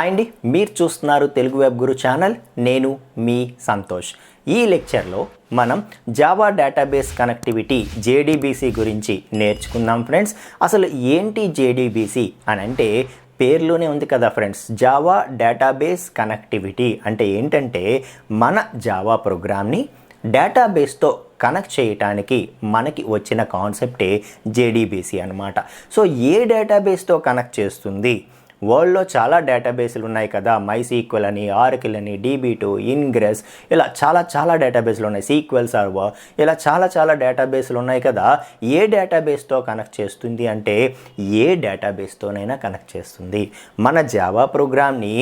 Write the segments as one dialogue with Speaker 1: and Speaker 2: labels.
Speaker 1: Hi అండి, మీరు చూస్తున్నారు తెలుగు వెబ్ గురు ఛానల్. నేను మీ సంతోష్. ఈ లెక్చర్లో మనం జావా డేటాబేస్ కనెక్టివిటీ జేడీబీసీ గురించి నేర్చుకుందాం ఫ్రెండ్స్. అసలు ఏంటి జేడీబీసీ అని అంటే పేర్లోనే ఉంది కదా ఫ్రెండ్స్, జావా డేటాబేస్ కనెక్టివిటీ అంటే ఏంటంటే మన జావా ప్రోగ్రామ్ని డేటాబేస్తో కనెక్ట్ చేయటానికి మనకి వచ్చిన కాన్సెప్టే జేడీబీసీ అనమాట. సో ఏ డేటాబేస్తో కనెక్ట్ చేస్తుంది? వరల్డ్లో చాలా డేటాబేస్లు ఉన్నాయి కదా, MySQL అని, ఆరకిల్ అని, DB2, ఇంగ్రెస్, ఇలా చాలా డేటాబేస్లు ఉన్నాయి, సీక్వెల్ సర్వర్, ఇలా చాలా డేటాబేస్లు ఉన్నాయి కదా. ఏ డేటాబేస్తో కనెక్ట్ చేస్తుంది అంటే ఏ డేటాబేస్తోనైనా కనెక్ట్ చేస్తుంది. మన జావా ప్రోగ్రామ్ని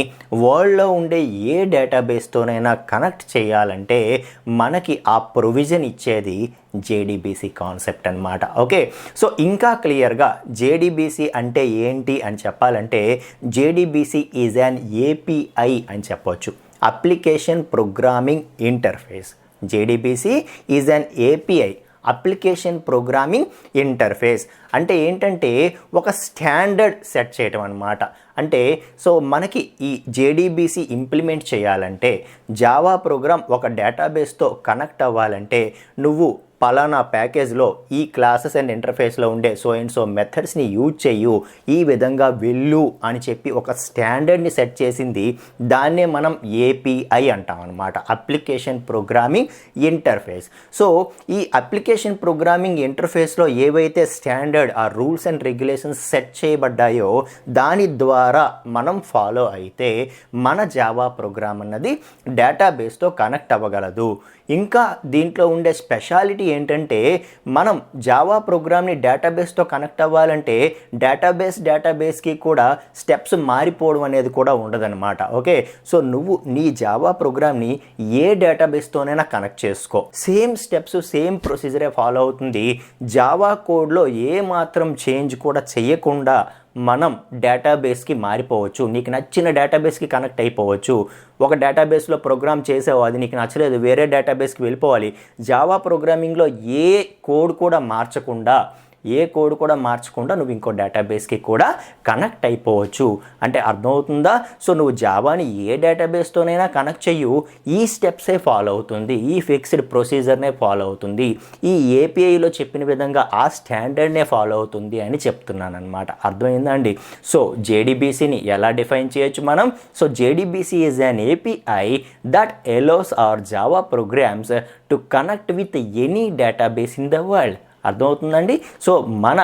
Speaker 1: వరల్డ్లో ఉండే ఏ డేటాబేస్తోనైనా కనెక్ట్ చేయాలంటే మనకి ఆ ప్రొవిజన్ ఇచ్చేది జేడీబీసీ కాన్సెప్ట్ అనమాట. ఓకే, సో ఇంకా క్లియర్గా జేడీబీసీ అంటే ఏంటి అని చెప్పాలంటే జేడీబీసీ ఈజ్ అన్ ఏపీఐ అని చెప్పొచ్చు, application programming interface. JDBC is an API, application programming interface అంటే ఏంటంటే ఒక స్టాండర్డ్ సెట్ చేయటం అనమాట. అంటే సో మనకి ఈ జేడీబీసీ ఇంప్లిమెంట్ చేయాలంటే జావా ప్రోగ్రామ్ ఒక డేటాబేస్తో కనెక్ట్ అవ్వాలంటే నువ్వు పలానా ప్యాకేజ్లో ఈ క్లాసెస్ అండ్ ఇంటర్ఫేస్లో ఉండే సో అండ్ సో మెథడ్స్ని యూజ్ చేయు, ఈ విధంగా వెళ్ళు అని చెప్పి ఒక స్టాండర్డ్ని సెట్ చేసింది, దాన్నే మనం ఏపీఐ అంటాం అనమాట, అప్లికేషన్ ప్రోగ్రామింగ్ ఇంటర్ఫేస్. సో ఈ అప్లికేషన్ ప్రోగ్రామింగ్ ఇంటర్ఫేస్లో ఏవైతే స్టాండర్డ్ ఆ రూల్స్ అండ్ రెగ్యులేషన్స్ సెట్ చేయబడ్డాయో దాని ద్వారా మనం ఫాలో అయితే మన జావా ప్రోగ్రామ్ అన్నది డేటాబేస్తో కనెక్ట్ అవ్వగలదు. ఇంకా దీంట్లో ఉండే స్పెషాలిటీ ఏంటంటే మనం జావా ప్రోగ్రామ్ని డేటాబేస్తో కనెక్ట్ అవ్వాలంటే డేటాబేస్కి కూడా స్టెప్స్ మారిపోవడం అనేది కూడా ఉండదన్నమాట. ఓకే, సో నువ్వు నీ జావా ప్రోగ్రామ్ని ఏ డేటాబేస్తోనైనా కనెక్ట్ చేసుకో, సేమ్ స్టెప్స్ సేమ్ ప్రొసీజరే ఫాలో అవుతుంది. జావా కోడ్లో ఏ మాత్రం చేంజ్ కూడా చేయకుండా మనం డేటాబేస్కి మారిపోవచ్చు, నీకు నచ్చిన డేటాబేస్కి కనెక్ట్ అయిపోవచ్చు. ఒక డేటాబేస్లో ప్రోగ్రామ్ చేసావు, అది నీకు నచ్చలేదు, వేరే డేటాబేస్కి వెళ్ళిపోవాలి. జావా ప్రోగ్రామింగ్లో ఏ కోడ్ కూడా మార్చకుండా నువ్వు ఇంకో డేటాబేస్కి కూడా కనెక్ట్ అయిపోవచ్చు. అంటే అర్థమవుతుందా? సో నువ్వు జావాని ఏ డేటాబేస్తోనైనా కనెక్ట్ చెయ్యు, ఈ స్టెప్సే ఫాలో అవుతుంది, ఈ ఫిక్స్డ్ ప్రొసీజర్నే ఫాలో అవుతుంది, ఈ ఏపీఐలో చెప్పిన విధంగా ఆ స్టాండర్డ్నే ఫాలో అవుతుంది అని చెప్తున్నాను అనమాట. అర్థమైందా అండి? సో జేడీబీసీని ఎలా డిఫైన్ చేయొచ్చు మనం? So JDBC is an API that allows our Java programs to connect with any database in the world. అర్థమవుతుందండి? సో మన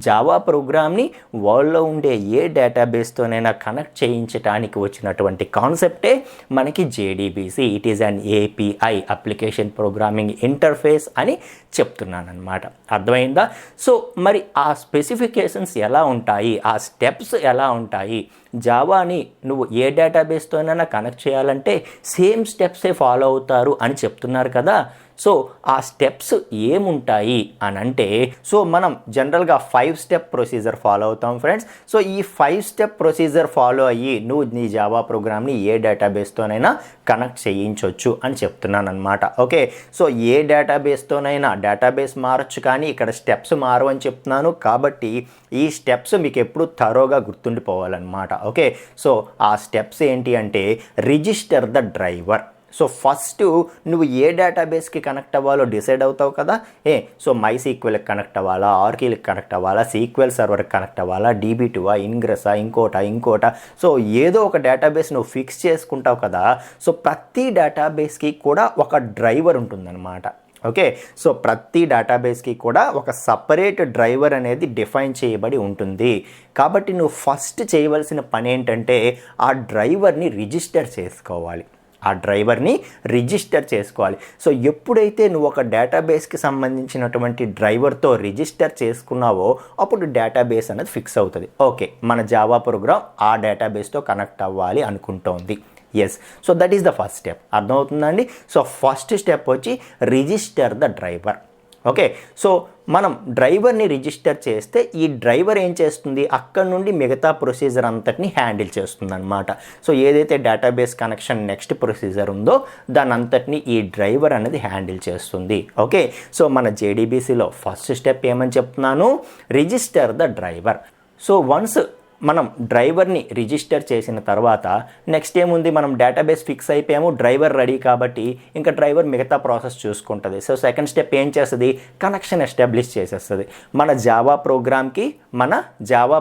Speaker 1: జావా ప్రోగ్రామ్ని వరల్డ్లో ఉండే ఏ డేటాబేస్తోనైనా కనెక్ట్ చేయించడానికి వచ్చినటువంటి కాన్సెప్టే మనకి JDBC. It is an API, application programming interface అని చెప్తున్నాను అనమాట. అర్థమైందా? సో మరి ఆ స్పెసిఫికేషన్స్ ఎలా ఉంటాయి, ఆ స్టెప్స్ ఎలా ఉంటాయి? జావాని నువ్వు ఏ డేటాబేస్తోనైనా కనెక్ట్ చేయాలంటే సేమ్ స్టెప్సే ఫాలో అవుతారు అని చెప్తున్నారు కదా. సో ఆ స్టెప్స్ ఏముంటాయి అని అంటే, సో మనం జనరల్గా 5 స్టెప్ ప్రొసీజర్ ఫాలో అవుతాం ఫ్రెండ్స్. సో ఈ 5 స్టెప్ ప్రొసీజర్ ఫాలో అయ్యి నువ్వు నీ జావా ప్రోగ్రామ్ని ఏ డేటాబేస్తోనైనా కనెక్ట్ చేయించవచ్చు అని చెప్తున్నాను అనమాట. ఓకే, సో ఏ డేటాబేస్తోనైనా డేటాబేస్ మారచ్చు, కానీ ఇక్కడ స్టెప్స్ మారవని చెప్తున్నాను కాబట్టి ఈ స్టెప్స్ మీకు ఎప్పుడు థరోగా గుర్తుండిపోవాలన్నమాట. ఓకే, సో ఆ స్టెప్స్ ఏంటి అంటే register the driver. So first నువ్వు ఏ డేటాబేస్కి కనెక్ట్ అవ్వాలో డిసైడ్ అవుతావు కదా. సో MySQLకి కనెక్ట్ అవ్వాలా, ఆర్కిల్కి కనెక్ట్ అవ్వాలా, సీక్వెల్ సర్వర్కి కనెక్ట్ అవ్వాలా, DB2, ఇంగ్రెసా, ఇంకోట. సో ఏదో ఒక డేటాబేస్ నువ్వు ఫిక్స్ చేసుకుంటావు కదా. సో ప్రతి డేటాబేస్కి కూడా ఒక డ్రైవర్ ఉంటుందన్నమాట. ఓకే, సో ప్రతి డేటాబేస్కి కూడా ఒక సపరేట్ డ్రైవర్ అనేది డిఫైన్ చేయబడి ఉంటుంది. కాబట్టి నువ్వు ఫస్ట్ చేయవలసిన పని ఏంటంటే ఆ డ్రైవర్ని రిజిస్టర్ చేసుకోవాలి. సో ఎప్పుడైతే నువ్వు ఒక డేటాబేస్కి సంబంధించినటువంటి డ్రైవర్తో రిజిస్టర్ చేసుకున్నావో అప్పుడు డేటాబేస్ అనేది ఫిక్స్ అవుతుంది. ఓకే, మన జావా ప్రోగ్రామ్ ఆ డేటాబేస్తో కనెక్ట్ అవ్వాలి అనుకుంటోంది. Yes, so that is the first step. అర్థమవుతుందండి? సో ఫస్ట్ స్టెప్ వచ్చి register the driver. Okay, so మనం డ్రైవర్ని రిజిస్టర్ చేస్తే ఈ డ్రైవర్ ఏం చేస్తుంది, అక్కడ నుండి మిగతా ప్రొసీజర్ అంతటిని హ్యాండిల్ చేస్తుంది అనమాట. సో ఏదైతే డేటాబేస్ కనెక్షన్ నెక్స్ట్ ప్రొసీజర్ ఉందో దాని అంతటిని ఈ డ్రైవర్ అనేది హ్యాండిల్ చేస్తుంది. ఓకే, సో మన జేడీబీసీలో ఫస్ట్ స్టెప్ ఏమని చెప్తున్నాను, register the driver. So once మనం డ్రైవర్ని రిజిస్టర్ చేసిన తర్వాత నెక్స్ట్ ఏముంది, మనం డేటాబేస్ ఫిక్స్ అయిపోయాము, డ్రైవర్ రెడీ కాబట్టి ఇంకా డ్రైవర్ మిగతా ప్రాసెస్ చూసుకుంటుంది. సో సెకండ్ స్టెప్ ఏం చేస్తుంది, కనెక్షన్ ఎస్టాబ్లిష్ చేసేస్తుంది. మన జావా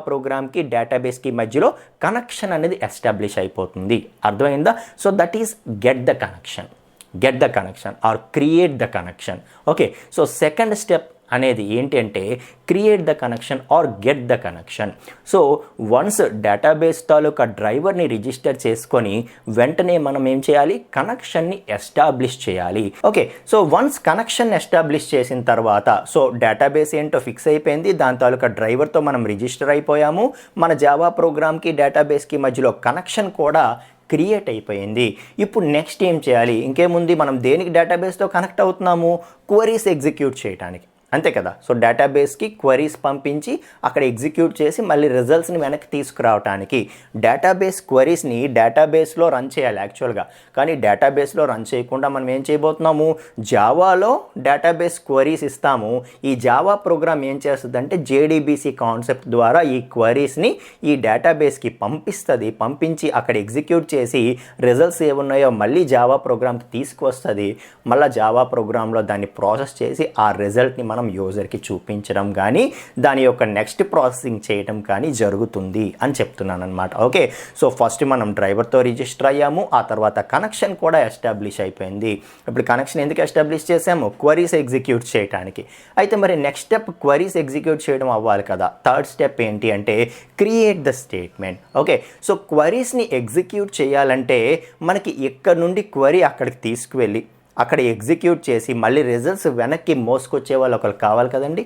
Speaker 1: ప్రోగ్రామ్కి డేటాబేస్కి మధ్యలో కనెక్షన్ అనేది ఎస్టాబ్లిష్ అయిపోతుంది. అర్థమైందా? So that is get the connection or create the connection. Okay, so second step అనేది ఏంటి అంటే create the connection or get the connection. So once database తాలూకా డ్రైవర్ని రిజిస్టర్ చేసుకొని వెంటనే మనం ఏం చేయాలి, కనెక్షన్ని ఎస్టాబ్లిష్ చేయాలి. Okay, so once connection establish చేసిన తర్వాత సో డేటాబేస్ ఏంటో ఫిక్స్ అయిపోయింది, దాని తాలూకా డ్రైవర్తో మనం రిజిస్టర్ అయిపోయాము, మన జావా ప్రోగ్రామ్కి డేటాబేస్కి మధ్యలో కనెక్షన్ కూడా క్రియేట్ అయిపోయింది. ఇప్పుడు నెక్స్ట్ ఏం చేయాలి, ఇంకేముంది, మనం దేనికి డేటాబేస్తో కనెక్ట్ అవుతున్నాము, క్వరీస్ ఎగ్జిక్యూట్ చేయడానికి, అంతే కదా. సో డేటాబేస్కి క్వరీస్ పంపించి అక్కడ ఎగ్జిక్యూట్ చేసి మళ్ళీ రిజల్ట్స్ని వెనక్కి తీసుకురావడానికి డేటాబేస్ క్వరీస్ని డేటాబేస్లో రన్ చేయాలి యాక్చువల్గా. కానీ డేటాబేస్లో రన్ చేయకుండా మనం ఏం చేయబోతున్నాము, జావాలో డేటాబేస్ క్వరీస్ ఇస్తాము. ఈ జావా ప్రోగ్రామ్ ఏం చేస్తుందంటే జేడీబీసీ కాన్సెప్ట్ ద్వారా ఈ క్వరీస్ని ఈ డేటాబేస్కి పంపిస్తుంది. పంపించి అక్కడ ఎగ్జిక్యూట్ చేసి రిజల్ట్స్ ఏమున్నాయో మళ్ళీ జావా ప్రోగ్రామ్కి తీసుకొస్తుంది. మళ్ళీ జావా ప్రోగ్రాంలో దాన్ని ప్రాసెస్ చేసి ఆ రిజల్ట్ని మనం యూజర్కి చూపించడం కానీ దాని యొక్క నెక్స్ట్ ప్రాసెసింగ్ చేయడం కానీ జరుగుతుంది అని చెప్తున్నాను అనమాట. ఓకే, సో ఫస్ట్ మనం డ్రైవర్తో రిజిస్టర్ అయ్యాము, ఆ తర్వాత కనెక్షన్ కూడా ఎస్టాబ్లిష్ అయిపోయింది. ఇప్పుడు కనెక్షన్ ఎందుకు ఎస్టాబ్లిష్ చేసాము, క్వరీస్ ఎగ్జిక్యూట్ చేయడానికి. అయితే మరి నెక్స్ట్ స్టెప్ క్వరీస్ ఎగ్జిక్యూట్ చేయడం అవ్వాలి కదా. థర్డ్ స్టెప్ ఏంటి అంటే create the statement. Okay, so క్వరీస్ని ఎగ్జిక్యూట్ చేయాలంటే మనకి ఇక్కడ నుండి క్వరీ అక్కడికి తీసుకువెళ్ళి అక్కడ ఎగ్జిక్యూట్ చేసి మళ్ళీ రిజల్ట్స్ వెనక్కి మోసుకొచ్చే వాళ్ళు ఒకరు కావాలి కదండి.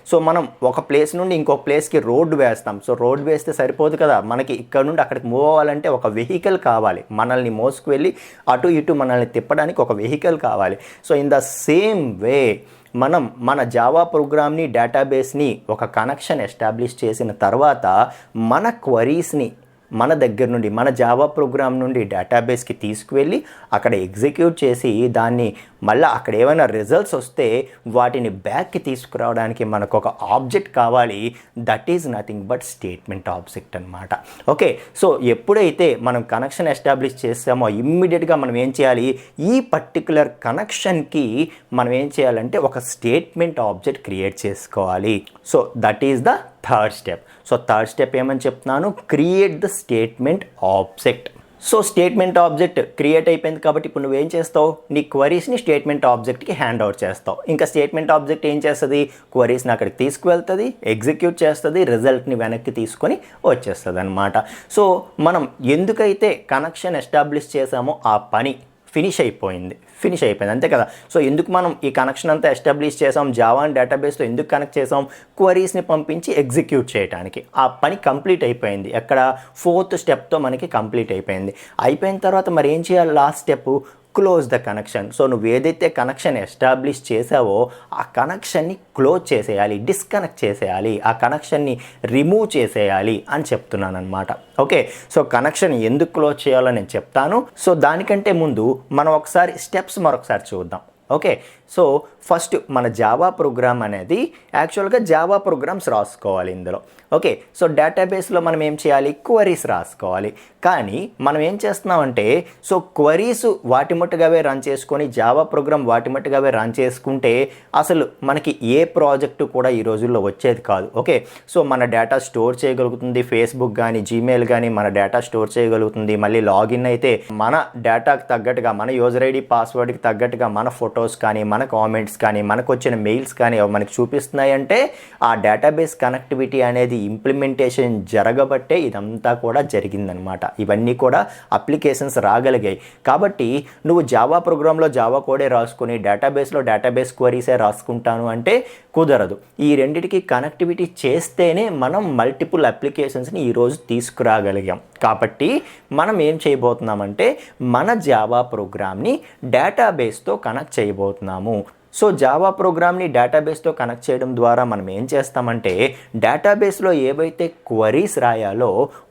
Speaker 1: సో మనం ఒక ప్లేస్ నుండి ఇంకొక ప్లేస్కి రోడ్డు వేస్తాం. సో రోడ్డు వేస్తే సరిపోదు కదా, మనకి ఇక్కడ నుండి అక్కడికి మూవ్ అవ్వాలంటే ఒక వెహికల్ కావాలి, మనల్ని మోసుకువెళ్ళి అటు ఇటు మనల్ని తిప్పడానికి ఒక వెహికల్ కావాలి. So in the same way మనం మన జావా ప్రోగ్రామ్ని డేటాబేస్ని ఒక కనెక్షన్ ఎస్టాబ్లిష్ చేసిన తర్వాత మన క్వరీస్ని మన దగ్గర నుండి మన జావా ప్రోగ్రామ్ నుండి డేటాబేస్కి తీసుకువెళ్ళి అక్కడ ఎగ్జిక్యూట్ చేసి దాన్ని మళ్ళీ అక్కడ ఏమైనా రిజల్ట్స్ వస్తే వాటిని బ్యాక్కి తీసుకురావడానికి మనకు ఒక ఆబ్జెక్ట్ కావాలి. That is nothing but statement object అనమాట. ఓకే, సో ఎప్పుడైతే మనం కనెక్షన్ ఎస్టాబ్లిష్ చేస్తామో ఇమ్మీడియట్గా మనం ఏం చేయాలి, ఈ పర్టికులర్ కనెక్షన్కి మనం ఏం చేయాలంటే ఒక స్టేట్మెంట్ ఆబ్జెక్ట్ క్రియేట్ చేసుకోవాలి. So that is the third step. So third step ఏమని చెప్తున్నాను, create the statement object. So statement object create అయిపోయింది కాబట్టి ఇప్పుడు నువ్వేం చేస్తావు, నీ క్వరీస్ని స్టేట్మెంట్ ఆబ్జెక్ట్కి హ్యాండ్ ఓవర్ చేస్తావు. ఇంకా స్టేట్మెంట్ ఆబ్జెక్ట్ ఏం చేస్తుంది, క్వరీస్ని అక్కడికి తీసుకువెళ్తుంది, ఎగ్జిక్యూట్ చేస్తుంది, రిజల్ట్ని వెనక్కి తీసుకొని వచ్చేస్తుంది అనమాట. సో మనం ఎందుకైతే కనెక్షన్ ఎస్టాబ్లిష్ చేసామో ఆ పని ఫినిష్ అయిపోయింది అంతే కదా. సో ఎందుకు మనం ఈ కనెక్షన్ అంతా ఎస్టాబ్లిష్ చేసాం, జావా డేటాబేస్లో ఎందుకు కనెక్ట్ చేసాం, క్వరీస్ని పంపించి ఎగ్జిక్యూట్ చేయడానికి. ఆ పని కంప్లీట్ అయిపోయింది. ఎక్కడ, ఫోర్త్ స్టెప్తో మనకి కంప్లీట్ అయిపోయింది. అయిపోయిన తర్వాత మరి ఏం చేయాలి, last step close the connection. So నువ్వు ఏదైతే కనెక్షన్ ఎస్టాబ్లిష్ చేసావో ఆ కనెక్షన్ని క్లోజ్ చేసేయాలి, డిస్కనెక్ట్ చేసేయాలి, ఆ కనెక్షన్ని రిమూవ్ చేసేయాలి అని చెప్తున్నాను అనమాట. ఓకే, సో కనెక్షన్ ఎందుకు క్లోజ్ చేయాలో నేను చెప్తాను. సో దానికంటే ముందు మనం ఒకసారి స్టెప్స్ మరొకసారి చూద్దాం. ఓకే, సో ఫస్ట్ మన జావా ప్రోగ్రామ్ అనేది యాక్చువల్గా జావా ప్రోగ్రామ్స్ రాసుకోవాలి ఇందులో. ఓకే, సో డేటాబేస్లో మనం ఏం చేయాలి, క్వరీస్ రాసుకోవాలి. కానీ మనం ఏం చేస్తున్నామంటే సో క్వరీస్ వాటి మట్టుగావే రన్ చేసుకొని జావా ప్రోగ్రామ్ వాటి మట్టుగావే రన్ చేసుకుంటే అసలు మనకి ఏ ప్రాజెక్టు కూడా ఈ రోజుల్లో వచ్చేది కాదు. ఓకే, సో మన డేటా స్టోర్ చేయగలుగుతుంది, ఫేస్బుక్ కానీ జీమెయిల్ కానీ మన డేటా స్టోర్ చేయగలుగుతుంది. మళ్ళీ లాగిన్ అయితే మన డేటాకి తగ్గట్టుగా మన యూజర్ ఐడి పాస్వర్డ్కి తగ్గట్టుగా మన ఫొటోస్ కానీ మన కామెంట్స్ కానీ మనకు వచ్చిన మెయిల్స్ కానీ మనకి చూపిస్తున్నాయి. అంటే ఆ డేటాబేస్ కనెక్టివిటీ అనేది ఇంప్లిమెంటేషన్ జరగబట్టే ఇదంతా కూడా జరిగిందనమాట. ఇవన్నీ కూడా అప్లికేషన్స్ రాగలిగాయి. కాబట్టి నువ్వు జావా ప్రోగ్రాంలో జావా కోడే రాసుకొని డేటాబేస్లో డేటాబేస్ క్వరీసే రాసుకుంటాను అంటే కుదరదు. ఈ రెండిటికి కనెక్టివిటీ చేస్తేనే మనం మల్టిపుల్ అప్లికేషన్స్ని ఈరోజు తీసుకురాగలిగాం. కాబట్టి మనం ఏం చేయబోతున్నామంటే మన జావా ప్రోగ్రామ్ని డేటాబేస్తో కనెక్ట్ చేయబోతున్నాము. సో జావా ప్రోగ్రామ్ని డేటాబేస్తో కనెక్ట్ చేయడం ద్వారా మనం ఏం చేస్తామంటే డేటాబేస్లో ఏవైతే క్వరీస్ రాయాలో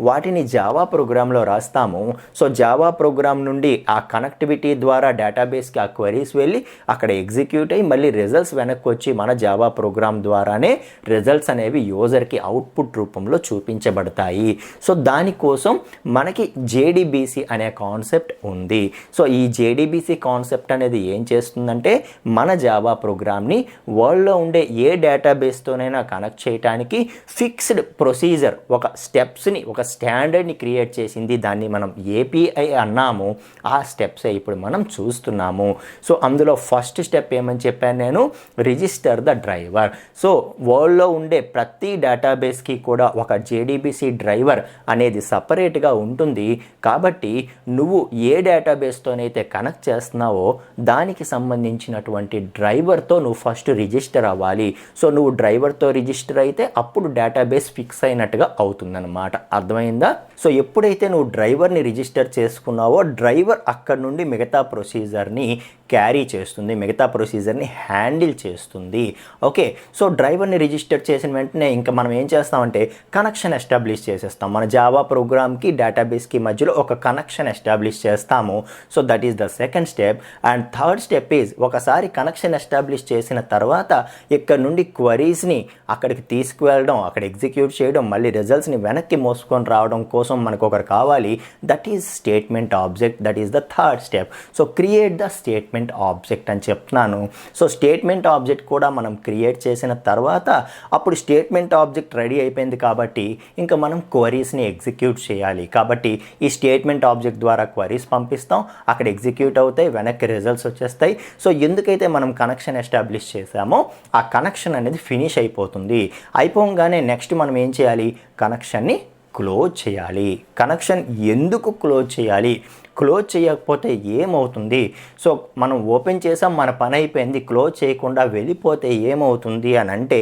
Speaker 1: వాటిని జావా ప్రోగ్రాంలో రాస్తాము. సో జావా ప్రోగ్రామ్ నుండి ఆ కనెక్టివిటీ ద్వారా డేటాబేస్కి ఆ క్వరీస్ వెళ్ళి అక్కడ ఎగ్జిక్యూట్ అయ్యి మళ్ళీ రిజల్ట్స్ వెనక్కి వచ్చి మన జావా ప్రోగ్రామ్ ద్వారానే రిజల్ట్స్ అనేవి యూజర్కి అవుట్పుట్ రూపంలో చూపించబడతాయి. సో దానికోసం మనకి జేడీబీసీ అనే కాన్సెప్ట్ ఉంది. సో ఈ జేడీబీసీ కాన్సెప్ట్ అనేది ఏం చేస్తుందంటే మన జావా ప్రోగ్రామ్ని వరల్డ్లో ఉండే ఏ డేటాబేస్తోనైనా కనెక్ట్ చేయడానికి ఫిక్స్డ్ ప్రొసీజర్ ఒక స్టెప్స్ని ఒక స్టాండర్డ్ని క్రియేట్ చేసింది. దాన్ని మనం ఏపీఐ అన్నాము. ఆ స్టెప్సే ఇప్పుడు మనం చూస్తున్నాము. సో అందులో ఫస్ట్ స్టెప్ ఏమని చెప్పాను నేను, రిజిస్టర్ ద డ్రైవర్. సో వరల్డ్లో ఉండే ప్రతి డేటాబేస్కి కూడా ఒక జేడీబీసీ డ్రైవర్ అనేది సపరేట్గా ఉంటుంది. కాబట్టి నువ్వు ఏ డేటాబేస్తోనైతే కనెక్ట్ చేస్తున్నావో దానికి సంబంధించినటువంటి డ్రైవర్తో నువ్వు ఫస్ట్ రిజిస్టర్ అవ్వాలి. సో నువ్వు డ్రైవర్తో రిజిస్టర్ అయితే అప్పుడు డేటాబేస్ ఫిక్స్ అయినట్టుగా అవుతుందన్నమాట. అర్థమైందా? సో ఎప్పుడైతే నువ్వు డ్రైవర్ని రిజిస్టర్ చేసుకున్నావో డ్రైవర్ అక్కడ నుండి మిగతా ప్రొసీజర్ని క్యారీ చేస్తుంది, మిగతా ప్రొసీజర్ని హ్యాండిల్ చేస్తుంది. ఓకే, సో డ్రైవర్ని రిజిస్టర్ చేసిన వెంటనే ఇంకా మనం ఏం చేస్తామంటే కనెక్షన్ ఎస్టాబ్లిష్ చేసేస్తాం. మన జావా ప్రోగ్రామ్కి డేటాబేస్కి మధ్యలో ఒక కనెక్షన్ ఎస్టాబ్లిష్ చేస్తాము. So that is the second step. And third step is ఒకసారి కనెక్షన్ ఎస్టాబ్లిష్ చేసిన తర్వాత ఇక్కడ నుండి క్వరీస్ని అక్కడికి తీసుకువెళ్ళడం, అక్కడ ఎగ్జిక్యూట్ చేయడం, మళ్ళీ రిజల్ట్స్ని వెనక్కి మోసుకొని రావడం కోసం మనకు ఒకరు కావాలి. That is statement object. That is the third step. So create the statement object అని చెప్తున్నాను. సో స్టేట్మెంట్ ఆబ్జెక్ట్ కూడా మనం క్రియేట్ చేసిన తర్వాత అప్పుడు స్టేట్మెంట్ ఆబ్జెక్ట్ రెడీ అయిపోయింది కాబట్టి ఇంకా మనం క్వరీస్ని ఎగ్జిక్యూట్ చేయాలి. కాబట్టి ఈ స్టేట్మెంట్ ఆబ్జెక్ట్ ద్వారా క్వరీస్ పంపిస్తాం, అక్కడ ఎగ్జిక్యూట్ అవుతాయి, వెనక్కి రిజల్ట్స్ వచ్చేస్తాయి. సో ఎందుకైతే మనం కనెక్షన్ ఎస్టాబ్లిష్ చేసామో ఆ కనెక్షన్ అనేది ఫినిష్ అయిపోతుంది. అయిపోగానే నెక్స్ట్ మనం ఏం చేయాలి, కనెక్షన్ని క్లోజ్ చేయాలి. కనెక్షన్ ఎందుకు క్లోజ్ చేయాలి, క్లోజ్ చేయకపోతే ఏమవుతుంది, సో మనం ఓపెన్ చేసాం మన పని అయిపోయింది, క్లోజ్ చేయకుండా వెళ్ళిపోతే ఏమవుతుంది అని అంటే,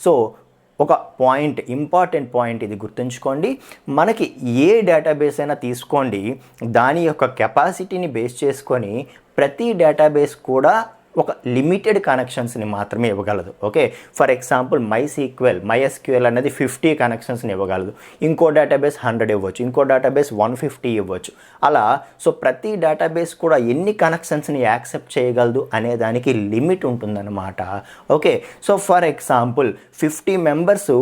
Speaker 1: సో ఒక పాయింట్, ఇంపార్టెంట్ పాయింట్ ఇది గుర్తుంచుకోండి. మనకి ఏ డేటాబేస్ అయినా తీసుకోండి, దాని యొక్క కెపాసిటీని బేస్ చేసుకొని ప్రతి డేటాబేస్ కూడా ఒక లిమిటెడ్ కనెక్షన్స్ని మాత్రమే ఇవ్వగలదు. ఓకే, ఫర్ ఎగ్జాంపుల్ MySQL అనేది 50 కనెక్షన్స్ని ఇవ్వగలదు, ఇంకో డేటాబేస్ 100 ఇవ్వచ్చు, ఇంకో డేటాబేస్ 150 ఇవ్వచ్చు. అలా సో ప్రతి డేటాబేస్ కూడా ఎన్ని కనెక్షన్స్ని యాక్సెప్ట్ చేయగలదు అనే దానికి లిమిట్ ఉంటుందన్నమాట. Okay, so for example 50 members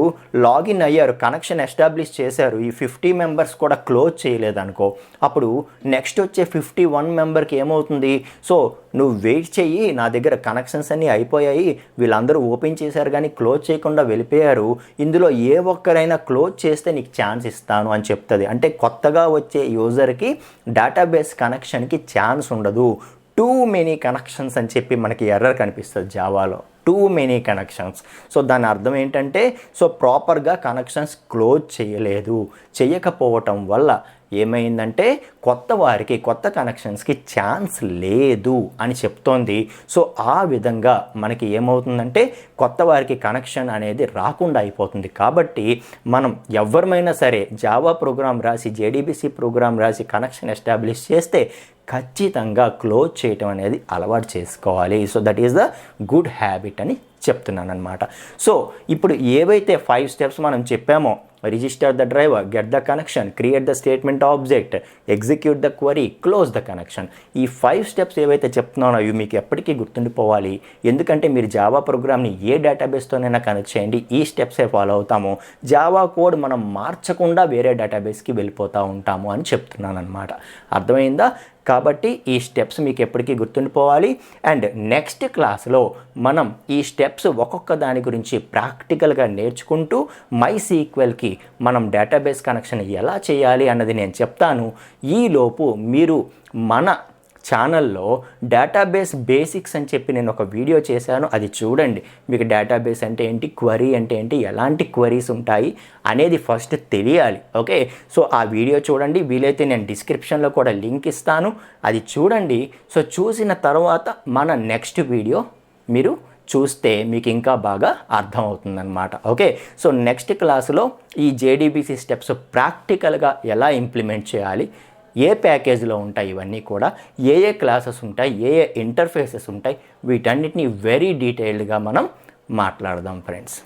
Speaker 1: login అయ్యారు, కనెక్షన్ ఎస్టాబ్లిష్ చేశారు, ఈ 50 మెంబర్స్ కూడా క్లోజ్ చేయలేదనుకో, అప్పుడు నెక్స్ట్ వచ్చే 51 మెంబర్కి ఏమవుతుంది, సో నువ్వు వెయిట్ చెయ్యి, నా దగ్గర కనెక్షన్స్ అన్నీ అయిపోయాయి, వీళ్ళందరూ ఓపెన్ చేశారు కానీ క్లోజ్ చేయకుండా వెళ్ళిపోయారు, ఇందులో ఏ ఒక్కరైనా క్లోజ్ చేస్తే నీకు ఛాన్స్ ఇస్తాను అని చెప్తుంది. అంటే కొత్తగా వచ్చే యూజర్కి డేటాబేస్ కనెక్షన్కి ఛాన్స్ ఉండదు. టూ మెనీ కనెక్షన్స్ అని చెప్పి మనకి ఎర్రర్ కనిపిస్తుంది జావాలో, టూ మెనీ కనెక్షన్స్. సో దాని అర్థం ఏంటంటే, సో ప్రాపర్గా కనెక్షన్స్ క్లోజ్ చేయకపోవటం వల్ల ఏమైందంటే కొత్త వారికి, కొత్త కనెక్షన్స్కి ఛాన్స్ లేదు అని చెప్తోంది. సో ఆ విధంగా మనకి ఏమవుతుందంటే కొత్త వారికి కనెక్షన్ అనేది రాకుండా అయిపోతుంది. కాబట్టి మనం ఎవరిమైనా సరే జావా ప్రోగ్రామ్ రాసి, జేడీబీసీ ప్రోగ్రామ్ రాసి కనెక్షన్ ఎస్టాబ్లిష్ చేస్తే ఖచ్చితంగా క్లోజ్ చేయటం అనేది అలవాటు చేసుకోవాలి. So that is the good habit అని చెప్తున్నాను అనమాట. సో ఇప్పుడు ఏవైతే 5 స్టెప్స్ మనం చెప్పామో, register the driver, get the connection, create the statement object, execute the query, close the connection, ఈ 5 స్టెప్స్ ఏవైతే చెప్తున్నానో ఇవి మీకు ఎప్పటికీ గుర్తుండిపోవాలి. ఎందుకంటే మీరు జావా ప్రోగ్రామ్ని ఏ డేటాబేస్తోనైనా కనెక్ట్ చేయండి, ఈ స్టెప్సే ఫాలో అవుతాము. జావా కోడ్ మనం మార్చకుండా వేరే డేటాబేస్కి వెళ్ళిపోతూ ఉంటాము అని చెప్తున్నాను అనమాట. అర్థమైందా? కాబట్టి ఈ స్టెప్స్ మీకు ఎప్పటికీ గుర్తుండిపోవాలి. అండ్ నెక్స్ట్ క్లాస్లో మనం ఈ స్టెప్స్ ఒక్కొక్క దాని గురించి ప్రాక్టికల్గా నేర్చుకుంటూ MySQLకి మనం డేటాబేస్ కనెక్షన్ ఎలా చేయాలి అన్నది నేను చెప్తాను. ఈలోపు మీరు మన ఛానల్లో డేటాబేస్ బేసిక్స్ అని చెప్పి నేను ఒక వీడియో చేశాను, అది చూడండి. మీకు డేటాబేస్ అంటే ఏంటి, క్వరీ అంటే ఏంటి, ఎలాంటి క్వరీస్ ఉంటాయి అనేది ఫస్ట్ తెలియాలి. ఓకే, సో ఆ వీడియో చూడండి. వీలైతే నేను డిస్క్రిప్షన్లో కూడా లింక్ ఇస్తాను, అది చూడండి. సో చూసిన తర్వాత మన నెక్స్ట్ వీడియో మీరు చూస్తే మీకు ఇంకా బాగా అర్థమవుతుందన్నమాట. ఓకే, సో నెక్స్ట్ క్లాసులో ఈ జేడీబీసీ స్టెప్స్ ప్రాక్టికల్గా ఎలా ఇంప్లిమెంట్ చేయాలి, ఏ ప్యాకేజ్లో ఉంటాయి, ఇవన్నీ కూడా ఏ క్లాసెస్ ఉంటాయి, ఏ ఇంటర్ఫేసెస్ ఉంటాయి, వీటన్నిటిని వెరీ డీటెయిల్డ్గా మనం మాట్లాడదాం ఫ్రెండ్స్.